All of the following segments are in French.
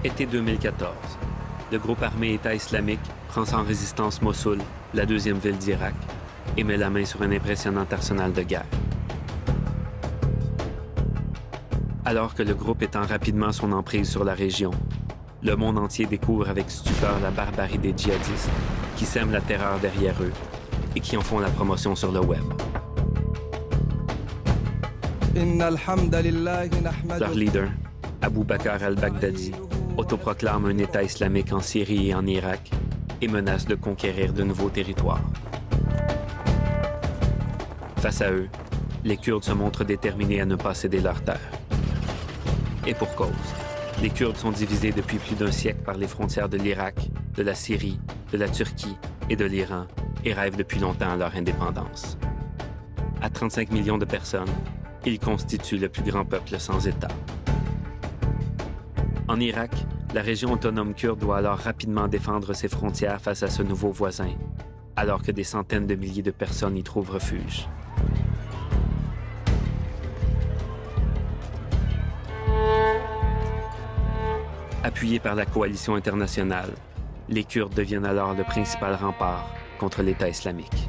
Été 2014. Le groupe armé État islamique prend sans résistance Mossoul, la deuxième ville d'Irak, et met la main sur un impressionnant arsenal de guerre. Alors que le groupe étend rapidement son emprise sur la région, le monde entier découvre avec stupeur la barbarie des djihadistes qui sèment la terreur derrière eux et qui en font la promotion sur le web. Leur leader, Abu Bakr al-Baghdadi, autoproclame un État islamique en Syrie et en Irak et menace de conquérir de nouveaux territoires. Face à eux, les Kurdes se montrent déterminés à ne pas céder leur terre. Et pour cause, les Kurdes sont divisés depuis plus d'un siècle par les frontières de l'Irak, de la Syrie, de la Turquie et de l'Iran et rêvent depuis longtemps leur indépendance. À 35 millions de personnes, ils constituent le plus grand peuple sans État. En Irak, la région autonome kurde doit alors rapidement défendre ses frontières face à ce nouveau voisin, alors que des centaines de milliers de personnes y trouvent refuge. Appuyés par la coalition internationale, les Kurdes deviennent alors le principal rempart contre l'État islamique.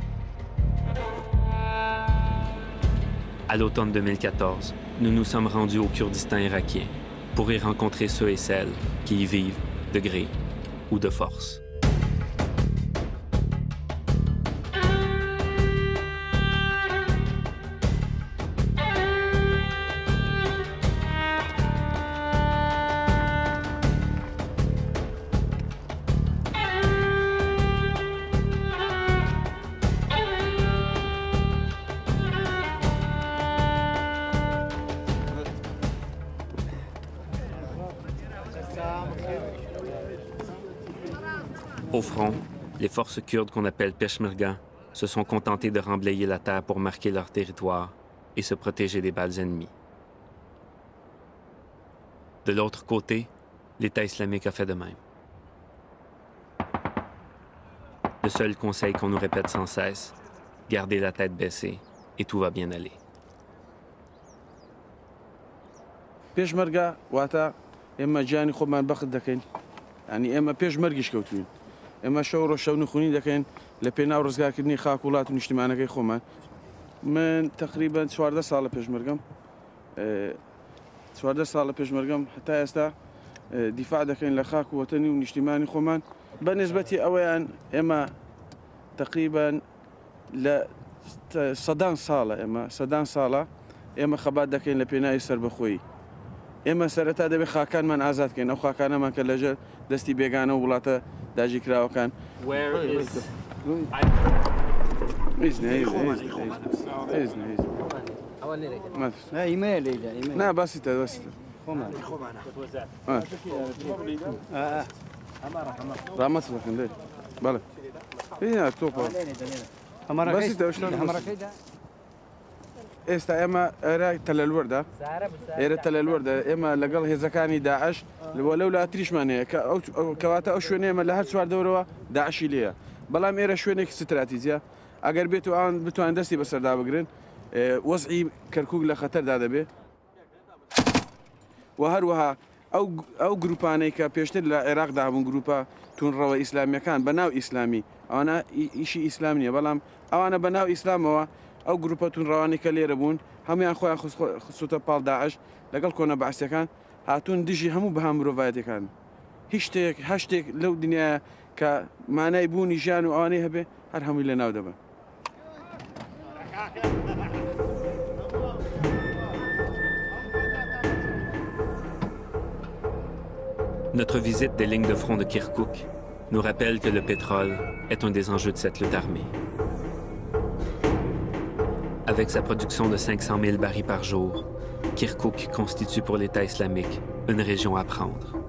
À l'automne 2014, nous nous sommes rendus au Kurdistan irakien pour y rencontrer ceux et celles qui y vivent de gré ou de force. Au front, les forces kurdes qu'on appelle Peshmerga se sont contentées de remblayer la terre pour marquer leur territoire et se protéger des balles ennemies. De l'autre côté, l'État islamique a fait de même. Le seul conseil qu'on nous répète sans cesse, gardez la tête baissée et tout va bien aller. Peshmerga wata emma jani khoman bakhd daken yani emma peshmergish kawtun اما شو شو نخوني لكن لبينا ورزقا كني خاكولات ونجتمعنا كي خوما من تقريبا 14 سال بيشمرقم 14 سال بيشمرقم حتى يستا دفاع دكين لخاك وطني ونجتمعني خوما بالنسبة أولا اما تقريبا ل صدان صالة صدان صالة اما خبات دكين لبينا يسر بخوي اما سرتا دبي خاكان من آزاد كين او خاكانا من كلاجة دستي بيغانا ولاتا داجي كراو كان Where is... لا باسيتا رامت لكن ليه بلا هي توبا باسيتا وشلون استا اما era تل الوردة era تل الوردة اما لقل هي زكاني داعش ولولا اتريش ماني كواتا او شوينه ما لهر سوار دوروا داعشي ليها بلام ايرا شوينه استراتيجيه اگر بيتو ان بتوان دستي بسر دا بگرن وضعي كركوك لخطر دادا به وهروها او جروباني كا بيشتر العراق دابون جروبا تون روا اسلامي كان بناو اسلامي انا شيء اسلامي بلام او انا بناو اسلام او جروباتون رواني كليره بون هم خويا خصوصا بال داعش لقل كنا بعث كان هاتون دجي همو بهم روفايتي كان هاشتاج لو دنيا ك معناه يبوني جانو اني هبه هر هم اللي ناودبه Notre visite des lignes de front de Kirkouk nous rappelle que le pétrole est un des enjeux de cette lutte armée. Avec sa production de 500 000 barils par jour, Kirkouk constitue pour l'État islamique une région à prendre.